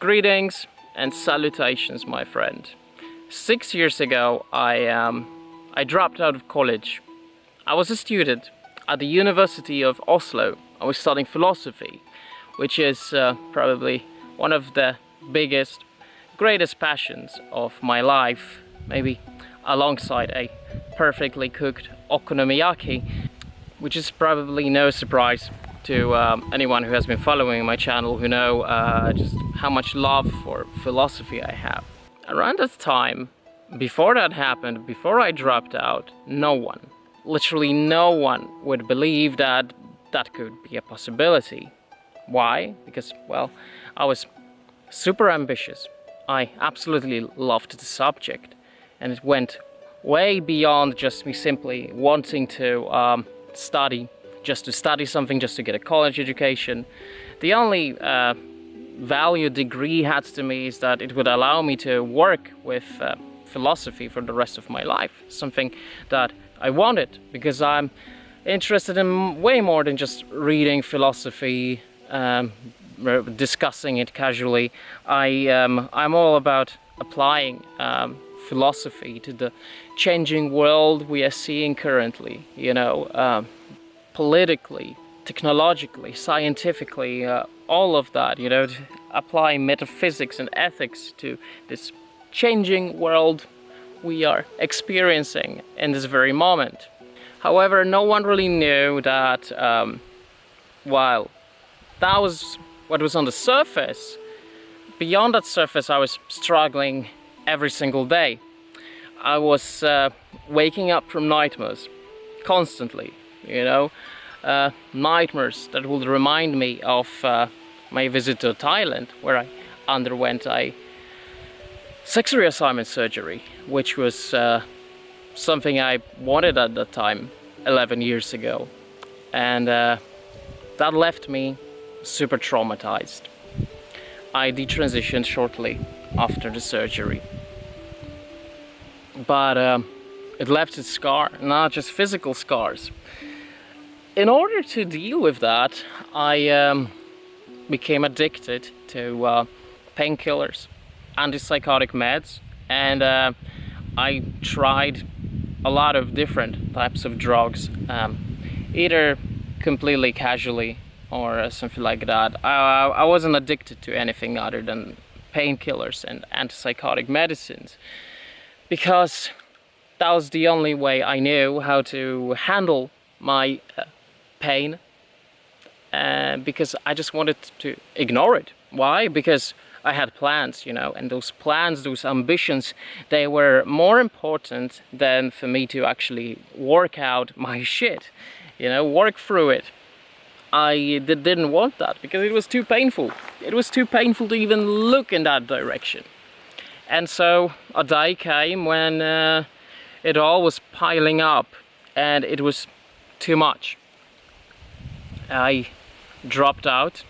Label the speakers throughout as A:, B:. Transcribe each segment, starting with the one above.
A: Greetings and salutations, my friend. 6 years ago, I dropped out of college. I was a student at the University of Oslo. I was studying philosophy, which is probably one of the biggest, greatest passions of my life, maybe alongside a perfectly cooked okonomiyaki, which is probably no surprise to anyone who has been following my channel, who know just how much love for philosophy I have. Around that time, before that happened, before I dropped out, no one, literally no one, would believe that that could be a possibility. Why? Because, well, I was super ambitious. I absolutely loved the subject, and it went way beyond just me simply wanting to study, just to study something, just to get a college education. The only value degree had to me is that it would allow me to work with philosophy for the rest of my life, something that I wanted, because I'm interested in way more than just reading philosophy, discussing it casually. I'm all about applying philosophy to the changing world we are seeing currently, politically, technologically, scientifically, all of that, to apply metaphysics and ethics to this changing world we are experiencing in this very moment. However, no one really knew that while that was what was on the surface, beyond that surface I was struggling every single day. I was waking up from nightmares constantly, nightmares that would remind me of my visit to Thailand, where I underwent a sex reassignment surgery, which was something I wanted at that time, 11 years ago. And that left me super traumatized. I detransitioned shortly after the surgery. But it left its scar, not just physical scars. In order to deal with that, I became addicted to painkillers, antipsychotic meds, and I tried a lot of different types of drugs, either completely casually or something like that. I wasn't addicted to anything other than painkillers and antipsychotic medicines, because that was the only way I knew how to handle my pain, because I just wanted to ignore it. Why? Because I had plans, and those plans, those ambitions, they were more important than for me to actually work out my shit, work through it. I didn't want that because it was too painful. It was too painful to even look in that direction. And so a day came when it all was piling up and it was too much. I dropped out.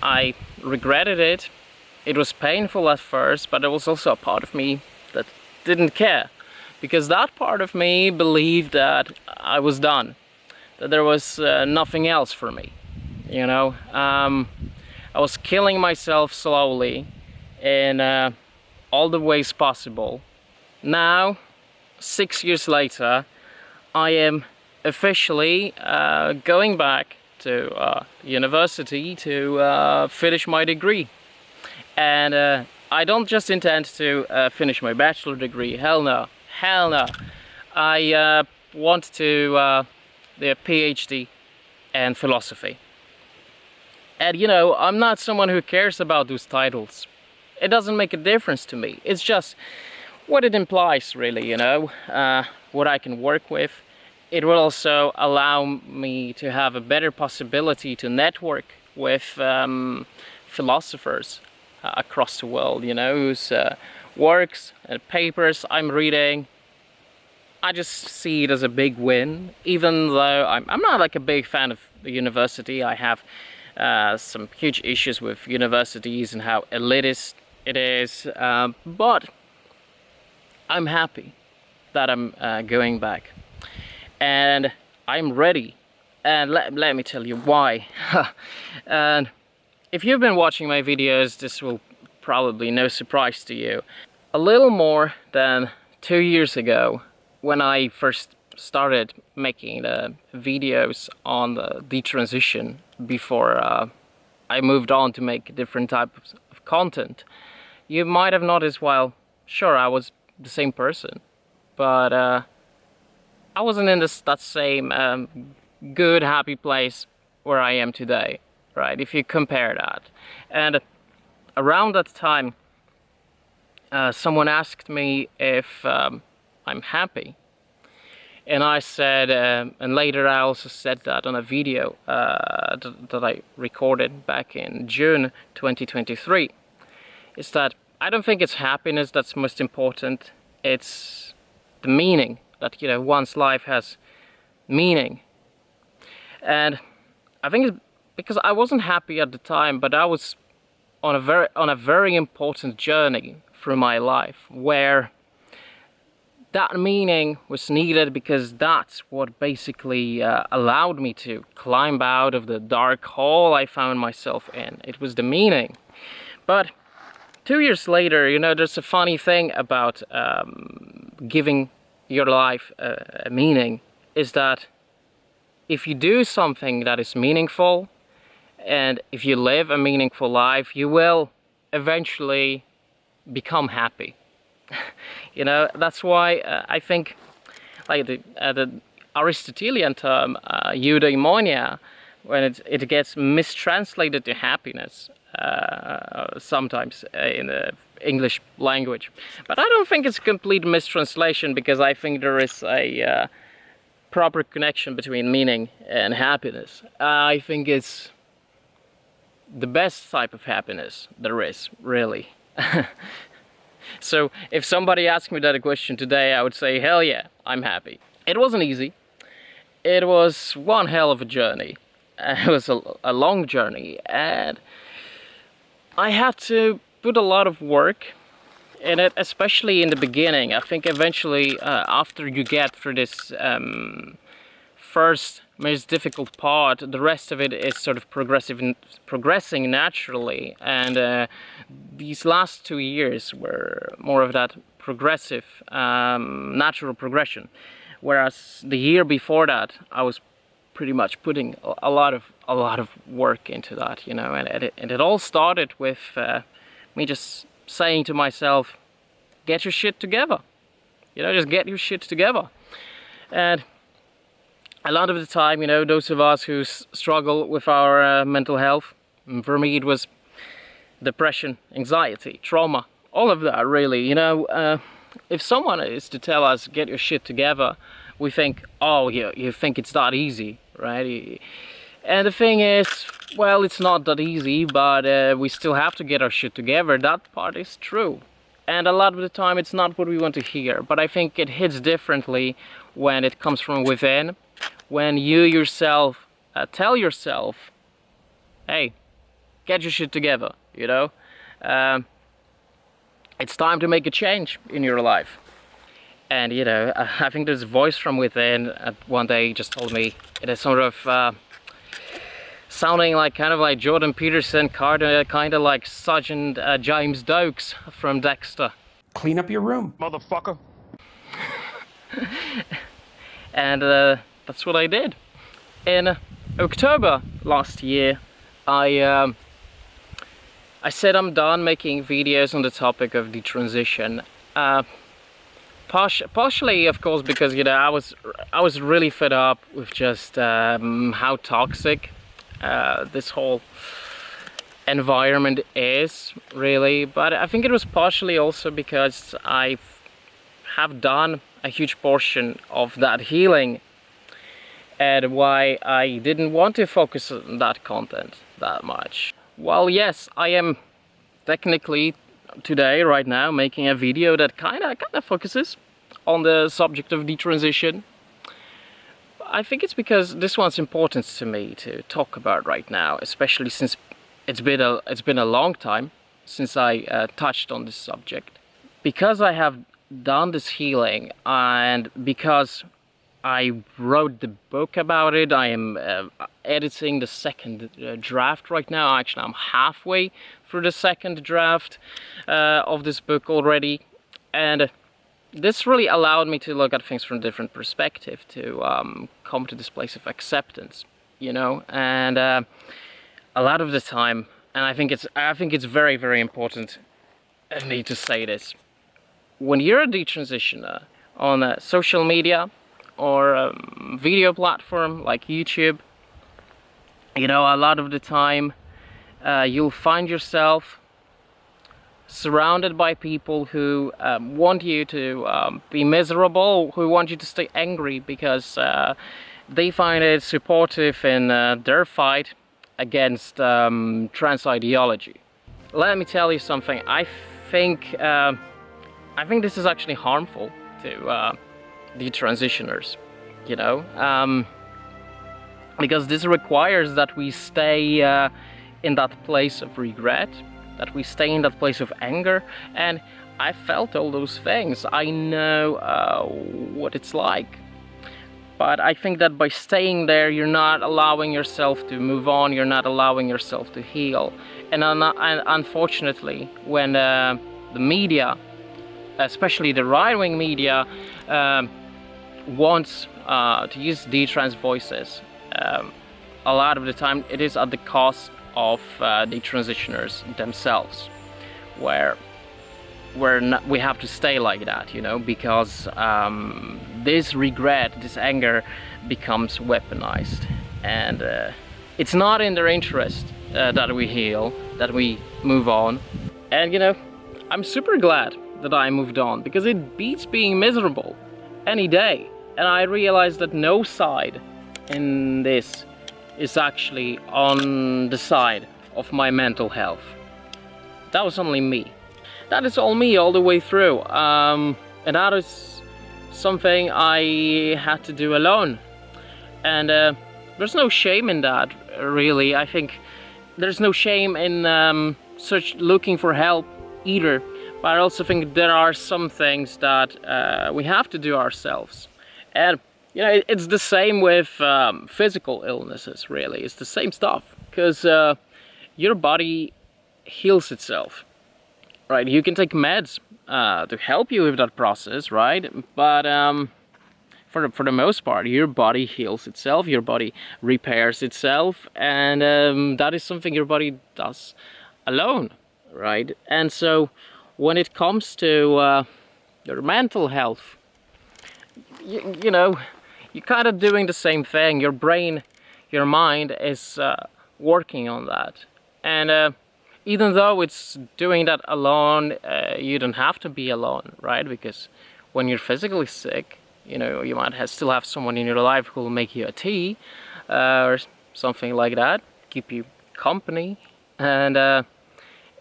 A: I regretted it. It was painful at first, but there was also a part of me that didn't care, because that part of me believed that I was done, that there was nothing else for me. I was killing myself slowly in all the ways possible. Now, 6 years later, I am officially going back to university to finish my degree. And I don't just intend to finish my bachelor degree, hell no. I want to do a PhD in philosophy. And I'm not someone who cares about those titles. It doesn't make a difference to me. It's just what it implies, really, what I can work with. It will also allow me to have a better possibility to network with philosophers across the world, whose works and papers I'm reading. I just see it as a big win, even though I'm not like a big fan of the university. I have some huge issues with universities and how elitist it is, but I'm happy that I'm going back. And I'm ready, and let me tell you why. And if you've been watching my videos, this will probably no surprise to you. A little more than 2 years ago, when I first started making the videos on the detransition before I moved on to make different types of content, you might have noticed, well, sure, I was the same person, but I wasn't in that same good, happy place where I am today, right? If you compare that. And around that time, someone asked me if I'm happy. And I said, and later I also said that on a video that I recorded back in June 2023, is that I don't think it's happiness that's most important, it's the meaning, that, you know, one's life has meaning. And I think it's because I wasn't happy at the time, but I was on a very important journey through my life, where that meaning was needed, because that's what basically allowed me to climb out of the dark hole I found myself in. It was the meaning. But 2 years later, you know, there's a funny thing about giving your life a meaning, is that if you do something that is meaningful, and if you live a meaningful life, you will eventually become happy. You know, that's why I think, like the Aristotelian term eudaimonia, when it gets mistranslated to happiness sometimes in the English language. But I don't think it's a complete mistranslation, because I think there is a proper connection between meaning and happiness. I think it's the best type of happiness there is, really. So if somebody asked me that question today, I would say, hell yeah, I'm happy. It wasn't easy. It was one hell of a journey. It was a long journey, and I had to put a lot of work in it, especially in the beginning. I think eventually, after you get through this first most difficult part, the rest of it is sort of progressing naturally. And these last 2 years were more of that progressive, natural progression. Whereas the year before that, I was pretty much putting a lot of work into that, you know. And it all started with me just saying to myself, get your shit together. You know, just get your shit together. And a lot of the time, you know, those of us who struggle with our mental health, for me it was depression, anxiety, trauma, all of that, really. You know, if someone is to tell us, get your shit together, we think, oh, you think it's that easy, right? And the thing is, well, it's not that easy, but we still have to get our shit together. That part is true. And a lot of the time, it's not what we want to hear. But I think it hits differently when it comes from within. When you yourself tell yourself, hey, get your shit together, you know? It's time to make a change in your life. And, you know, I think this voice from within one day just told me, it is sort of sounding like kind of like Jordan Peterson, kind of like Sergeant James Dokes from Dexter.
B: Clean up your room, motherfucker.
A: And that's what I did. In October last year, I said I'm done making videos on the topic of detransition. Partially, of course, because, you know, I was really fed up with just how toxic this whole environment is, really. But I think it was partially also because I have done a huge portion of that healing, and why I didn't want to focus on that content that much. Well, yes, I am technically today, right now, making a video that kind of focuses on the subject of detransition. I think it's because this one's important to me to talk about right now, especially since it's been a long time since I touched on this subject. Because I have done this healing, and because I wrote the book about it. I am editing the second draft right now. Actually, I'm halfway through the second draft of this book already, and this really allowed me to look at things from a different perspective, to come to this place of acceptance, you know. And a lot of the time, and I think it's very, very important. I need to say this: when you're a detransitioner on social media or a video platform like YouTube, you know, a lot of the time you'll find yourself surrounded by people who want you to be miserable, who want you to stay angry because they find it supportive in their fight against trans ideology. Let me tell you something. I think this is actually harmful to detransitioners, you know, because this requires that we stay in that place of regret, that we stay in that place of anger. And I felt all those things. I know what it's like. But I think that by staying there, you're not allowing yourself to move on, you're not allowing yourself to heal. And unfortunately, when the media, especially the right-wing media, wants to use detrans voices, a lot of the time it is at the cost of the transitioners themselves, where we have to stay like that, you know, because this regret, this anger becomes weaponized, and it's not in their interest that we heal, that we move on. And you know, I'm super glad that I moved on, because it beats being miserable any day. And I realized that no side in this is actually on the side of my mental health. That was only me. That is all me all the way through. And that is something I had to do alone. And there's no shame in that, really. I think there's no shame in looking for help either. But I also think there are some things that we have to do ourselves. And you know, it's the same with physical illnesses, really. It's the same stuff, because your body heals itself, right? You can take meds to help you with that process, right? But for the most part, your body heals itself, your body repairs itself, and that is something your body does alone, right? And so when it comes to your mental health, you know, you're kind of doing the same thing. Your brain, your mind is working on that. And even though it's doing that alone, you don't have to be alone, right? Because when you're physically sick, you know, you might still have someone in your life who will make you a tea or something like that, keep you company. And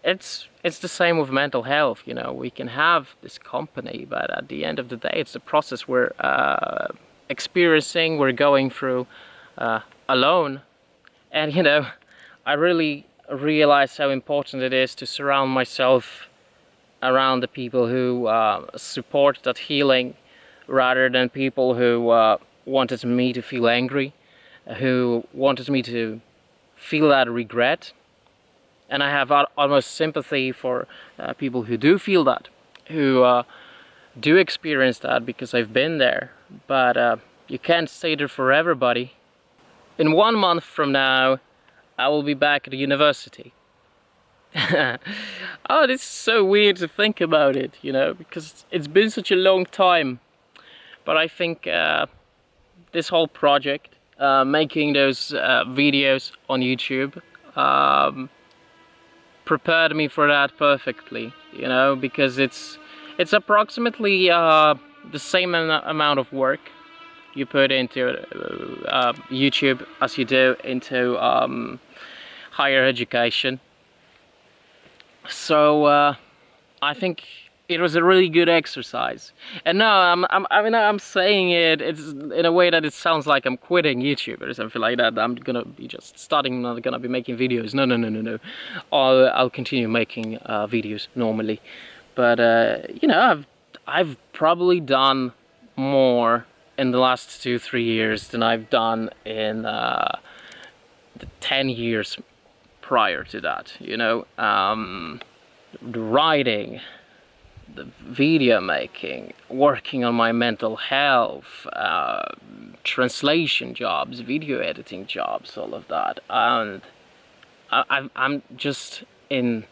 A: it's the same with mental health. You know, we can have this company, but at the end of the day, it's the process we're experiencing, we're going through alone. And you know, I really realize how important it is to surround myself around the people who support that healing, rather than people who wanted me to feel angry, who wanted me to feel that regret. And I have almost sympathy for people who do feel that, who do experience that, because I've been there. But you can't stay there forever, buddy. In 1 month from now, I will be back at the university. Oh, this is so weird to think about it, you know, because it's been such a long time. But I think this whole project, making those videos on YouTube, prepared me for that perfectly, you know, because it's approximately the same amount of work you put into YouTube as you do into higher education. So I think it was a really good exercise. And no, I'm saying it's in a way that it sounds like I'm quitting YouTube or something like that. I'm gonna be just starting, not gonna be making videos. No. I'll continue making videos normally. But you know, I've probably done more in the last 2-3 years than I've done in the 10 years prior to that, you know. The writing, the video making, working on my mental health, translation jobs, video editing jobs, all of that. And I'm just in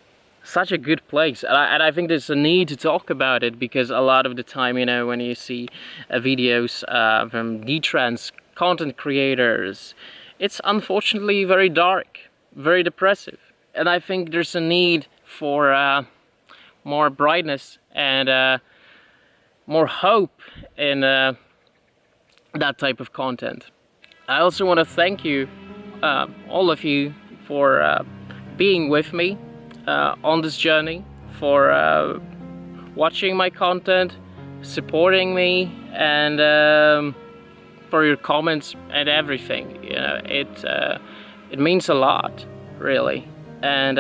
A: such a good place, and I think there's a need to talk about it, because a lot of the time, you know, when you see videos from detrans content creators, it's unfortunately very dark, very depressive, and I think there's a need for more brightness and more hope in that type of content. I also want to thank you, all of you, for being with me on this journey, for watching my content, supporting me, and for your comments and everything. You know, it means a lot, really, and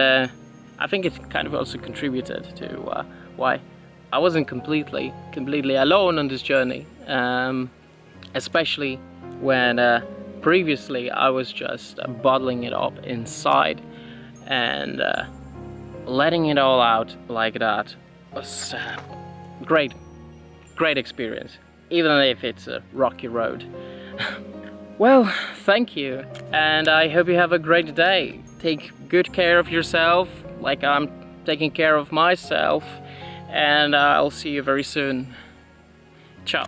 A: I think it kind of also contributed to why I wasn't completely alone on this journey, especially when previously I was just bottling it up inside, and letting it all out like that was great experience, even if it's a rocky road. Well, thank you, and I hope you have a great day. Take good care of yourself, like I'm taking care of myself, and I'll see you very soon. Ciao.